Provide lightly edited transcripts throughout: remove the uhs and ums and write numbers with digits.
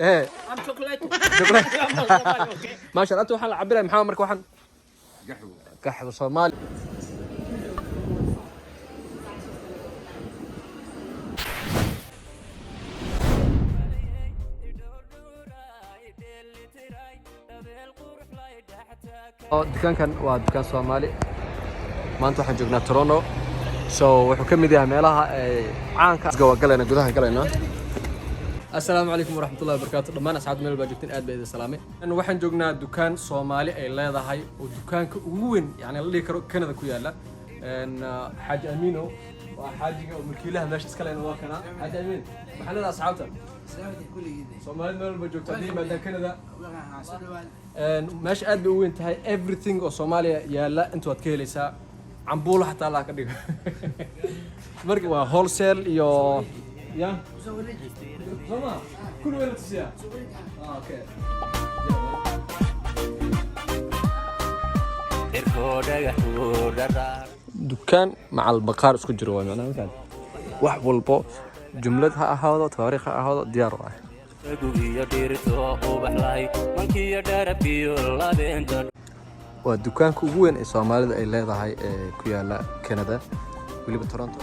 ايه ام شوكولاتو شكرا ما شاء الله انتوا waxaan cabiraya maxaa marka waxaan qaxwo Soomaali dukaankan waa dukaan Soomaali maanta waxaan joognaa Toronto so wuxuu ka mid yahay meelaha caanka ah galayna gudaha galayna السلام عليكم ورحمة الله وبركاته. دمان أسعد من الباجتين آد بيد السلامة. أنا وحن جوجنا دكان صومالي أي لا هاي ودكان كوين يعني اللي كندا كويالا إن حاج أمينو وحاج ومكيله ماشي سكالين واكنا حاج أمين محلنا أصحابته. صومالي من الباجتين دي بعد كندا. ماشي آد بوين تهاي everything صومالي يلا أنتوا تكيلي سا عم بقول حتى الله كديك. مركب wholesale يو يا. زمان كل وين تسيا اوكي دكان مع البقار اسكو جرو انا مثلا واحد والبو جملتها هذا تاريخها هذا ديار والدكان كو وين اي Soomaalida ay leedahay ku yaala Canada waliba Toronto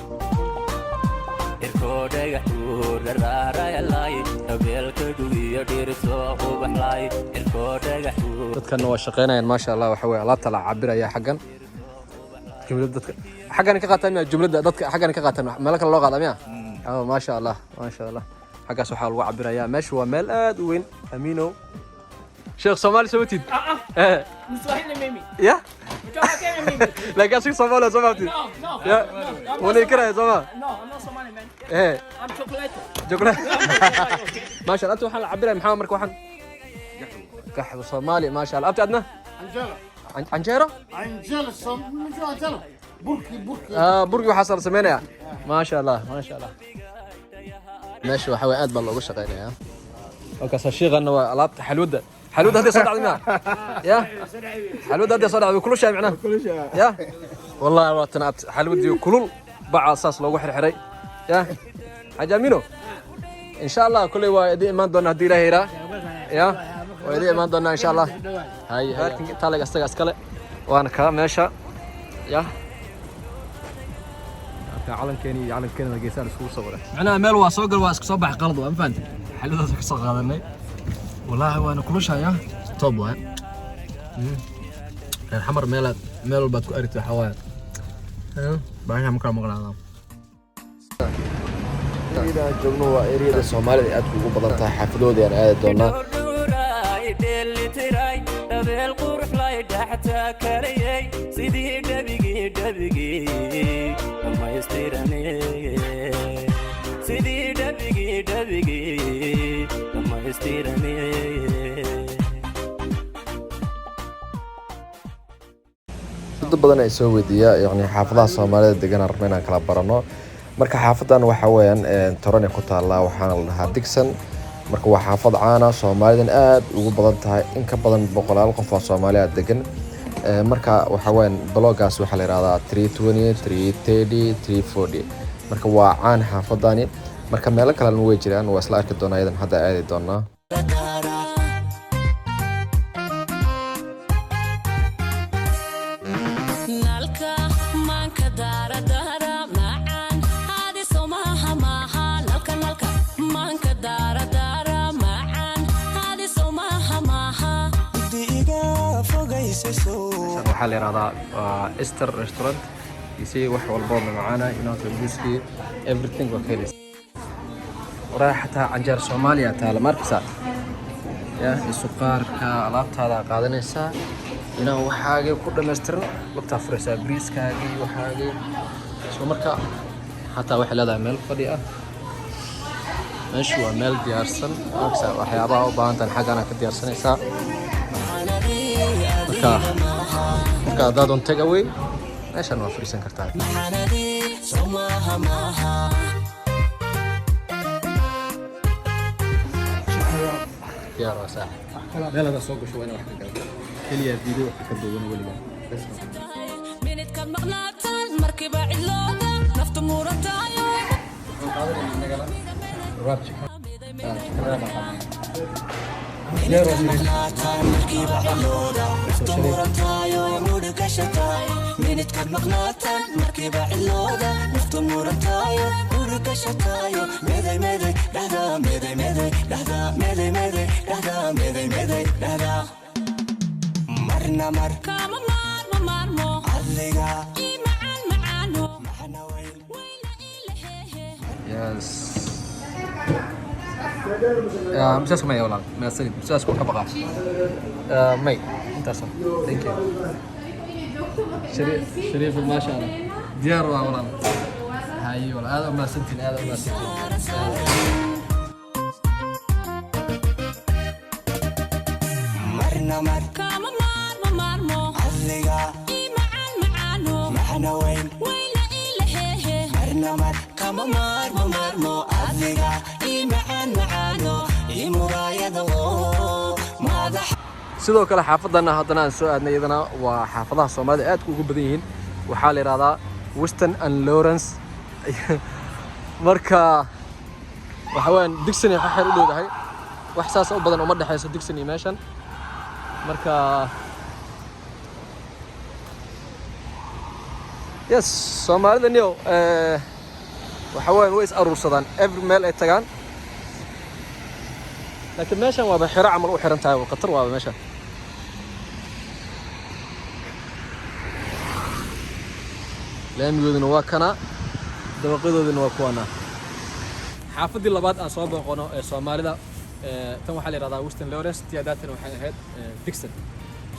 dadkan waa shaqeynayaan ma sha Allah waxa way alaabta la cabiraya xagan jumlada dadka xagan ka qaataan jumlada dadka xagan ka qaataan meel kale loo qaadamiya ma sha Allah xagaas waxa lagu cabiraya meesha waa meel aad u weyn Amino Sheekh Soomaali sawtid مصلحين ميمي يا ميمي لا قاسي Soomaali Soomaali يا ولا كره Soomaali نو انا صومالي مان ايه ام شوكولاتو شكرا ما شاء الله انتوا waxaan cabiraya maxaa marka waxaan qaxwo Soomaali ma sha Allah abta adna عنجلة anjeero من شو عنجلة بركي burgi waxa sar sameynaya ma sha Allah meesha waxa way aad baa looga shaqeynaya halkaas sheeqana waa alaabta xalwada hadii soo dhacday يا حلوة هذه صدق كل شيء معناه يا والله واتنات حلوة كلول بعض أساس لو وحر حري يا حاج أمينو إن شاء الله كل واحد إيمان دونا هدي له هيرا يا واحد إيمان دونا إن شاء الله هاي تلاقي أستقل وأنا كلام ماشى يا علم كيني جيسان سكول صغيرة أنا مال واسوق الواسك صباح قلض وأنا فهمت حلوة هذا صغيرة هذا والله وانا كل شيء يا توب وين الحمر ميل باد كو اريت حواد باهي مكان مقنعنا ida joogno waa area Soomaalida aad ugu badan tahay xaafadooda aan aad doona sidii dabigi dad badan ay soo weydiiyaa yani xaafadaha Soomaalida degan armeena kala barano marka xaafadan waxa weeyaan Toronto ku taala waxaan la dhahaa Dixon marka waa xaafad caan ah Soomaalidan aad ugu badan tahay in ka badan 100 qof oo Soomaali ah degan marka waxa weeyaan blogaas waxa la yiraahdaa 320 330 340 marka waa caan xaafadani marka meel kale way jiraan waa isla arki doonaa idan hadda aadi doonaa waxaa la yiraahdaa Easter restaurant يسي wax walbo macana inaad biski everything waa kale raaxata canjeer Soomaaliya taala markasa ya suqaarka alaabtaada qaadanaysa ina waxaaga ku dhameystiran waqti afraysa briiskaaga waxaaga soo marka hatta wax leedahay meel fadhi ah meeshu waa meel diyaarsan markasa waxyaabaha u baahan tahay xagana ka diyaarsanaysa marka dadon take away عشان ما فريسن كرتاي يا راسا لا لا سوق شوي انا واحد كليا فيديو كدوون ولي بس من كان مقناطه المركب علوده نفط مورتايو Yes. مساس ما يولد ما سليم مساس كوكا بقى مي انت صح ثانك يو شريف ما شاء الله ديار والله هاي والله هذا ما سنتين هذا ما سنتين مرنا مر كما مر علقا معانو معنا وين إلهي مرنا مر كما مر علقا معانو sidoo kale xaafadana haddana aan soo aadnay iyadana waa xaafadaha Soomaalida aad ugu badan yihiin waxaa la yiraahdaa Western and Lawrence marka waxa weyn Dixon iyo xaxir u dhowahay wax saas u badan uma dhaxayso Dixon iyo meeshan marka yes Soomaalida niyo waxa weyn way is aruursadaan every meel ay tagaan لكن ماشان waa baxira amal u xiran tahay oo qatar waa meesha laamigooduna waa kana dabaqadooduna waa kuwana xaafadii labaad aan soo booqono ee Soomaalida tan waxa la yiraahdaa Western Lawrence tiyaadaatan waxay ahayd Dixon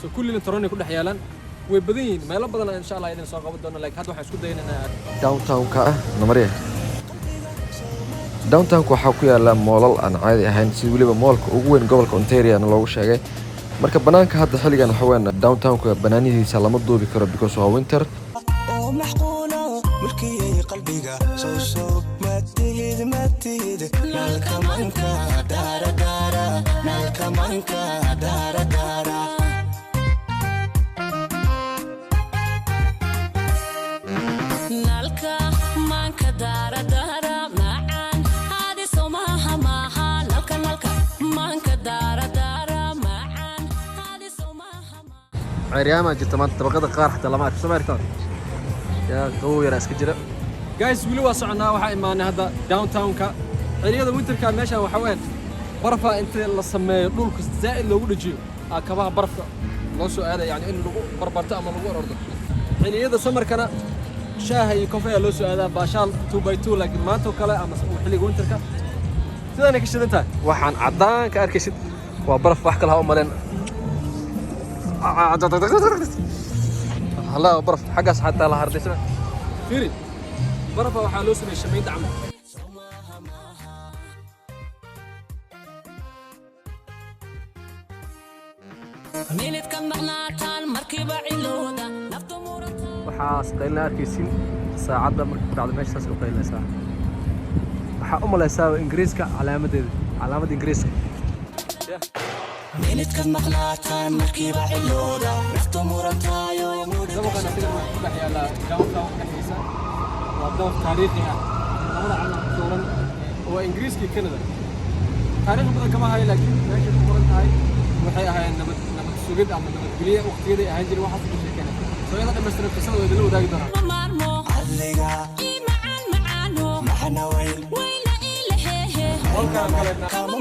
so kullina Toronto ku dhex yaalan way badan yihiin meelo badan insha Allah inaan soo qaban doono laakiin hadda waxaan isku daynaa downtown-ka namariye downtown-ku waxaa ku yaala moolal aan caadi ahayn si waliba moolka ugu weyn gobolka Ontario loogu sheegay marka banaanka hadda xilligan waxa weyn downtown-ku banaanihiisa lama duubi karo because waa winter oo maxquulo mulkiyay qalbiga soo matid nalkamanka dara عريامة جت ما تبغى قار حتى لما سمعتها يا قوي راس كجرا جايز ولو وصعنا وحا إيمان هذا داون تاون كا عريضة وينتر كان ماشى وحوين برفا أنت اللي سمي دولك زائد لو رجيو كمان برفا لو هذا يعني إنه لو بربرت أما لو أرض عريضة سمر كان شاهي كوفي لو هذا باشال 2 by 2 لكن ما تو كلا أما حلي وينتر كا سيدا نكشد أنت وحن عدان كأركشد وبرف بحكي لها أمالين هلا برف حقاس حتى لا هردي سمع فيري برف وحالو سمي شميد عم ميلت كم معناتان مركبة علودا نفط مورتا وحاس قيلنا أركيسين ساعة بعد ما يشتغل قيلنا ساعة وحا لا يساوي إنجليزكا علامة إنجليزكا ميلت كم معناتان مركبة علودا نفط مورتا سبقا نتكلم نحكي على داونتاون كنيسة وضوء تاريخها نمر على صورا هو إنجليزي كندا تاريخ بدأ كما هاي لكن ماشي صورا هاي وحي هاي نمت سوقد أما نمت بلية وقتيدة هاي جري واحد في الشيء كنا سوينا قد مستند في سنة ودلو داك دنا علقا معنا وين كمو علقا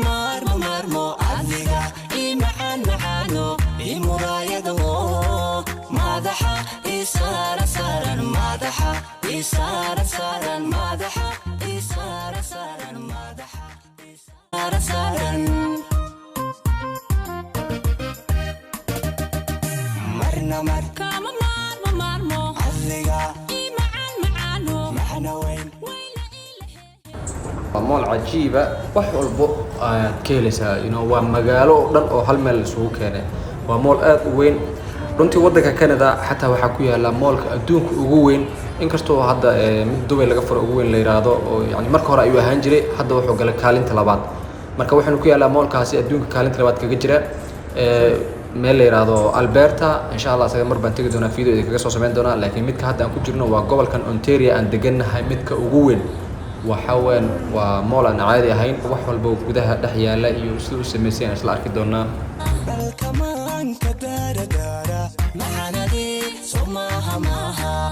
معانو مرايدو مادحة إسارة سارا مادحة إسارة سارا مادحة إسارة سارا مادحة إسارة سارا مرنا مر كما مرمو علقا معانو معنا وين مول عجيبة wax walbo aad ka helaysaa waa magaalo dhan oo hal meel isugu keenay waa mool aad u weyn runtii wadanka Canada xataa waxa ku yaala moolka adduunka ugu weyn inkastoo hadda mid Dubai laga furo ugu weyn la yiraahdo oo yani marka hore ayuu ahaan jiray hadda wuxuu galay kaalinta labaad marka waxaanu ku yaala moolkaasi adduunka kaalinta labaad kaga jira meel la yiraahdo Alberta insha Allah saga mar baan tagi doonaa video kaga soo sameyn doonaa laakiin midka hadda aan ku jirno waa gobolkan Ontario aan deganahay midka ugu weyn وحاول ومول أنا عادي هين وحول بوجودها دحيا لا يوصلوا سمسين أصل أركي دونا كمان كدارة دارة معنا دي سماها ماها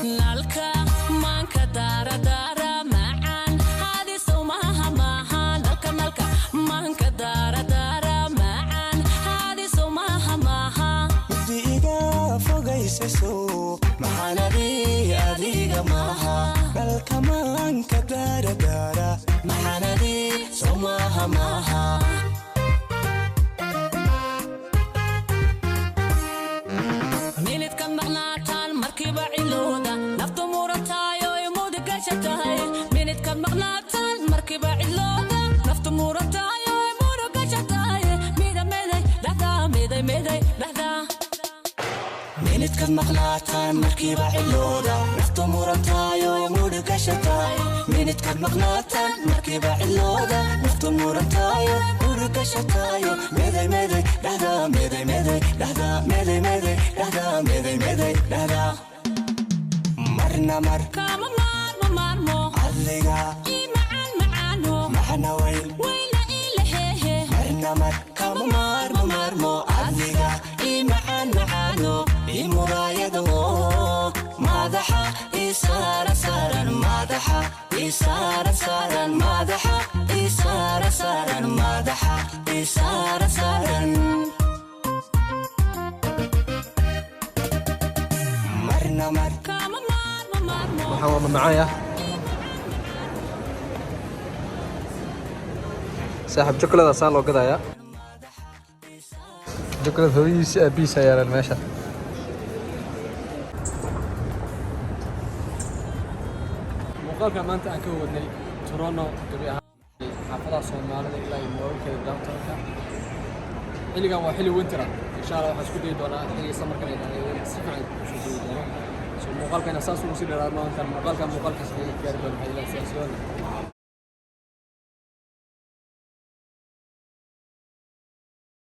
لالكا مان كدارة دارة معان هذه سماها ماها لالكا مالكا مان كدارة دارة معان هذه سماها ماها بدي إذا فوقيسسو معنا دي أديقة ماها لالكا مان كدارة دارة معنا دي سماها ماها ميلت كم مغناطان مركبة علودا نفتو مورتايو يمود قشتاي ميلت كم مغناطان مركبة علودا نفتو مورتايو يمود قشتاي ميدا ميداي لحظة ميداي ميداي لحظة ميلت كم مغناطان مركبة علودا نفتو مورتايو يمود قشتاي ميلت كم مغناطان مركبة علودا نفتو مورتايو يمود قشتاي ميداي ميداي لحظة ميداي ميداي لحظة ميداي ميداي لحظة ميداي ميداي لحظة مرنا مر كام مار عاللقا إي معان معانو معنا ويل ويلا إلا هي مرنا مر كام مار عاللقا إي معان معانو إي مرايدو مادحة إي سارة سارا مادحة إي سارة سارا مادحة إي سارة سارا مادحة إي سارة سارا مرنا مر كام وحاول معايا صاحب شوكولاته صار له كذا يا شوكولاته هذه بيسا يا الماشا مقالك ما أنت أكودني تورونو تبيها حافظة صومالية إلى يمور كذا داونتاون اللي كان هو حلو وينترا إن شاء الله حسكت يدونا حلي سمر كان يعني سمع شو مقالك أنا أساسه مصير ما أنت مقالك سفينة كاربون هاي الأساسيون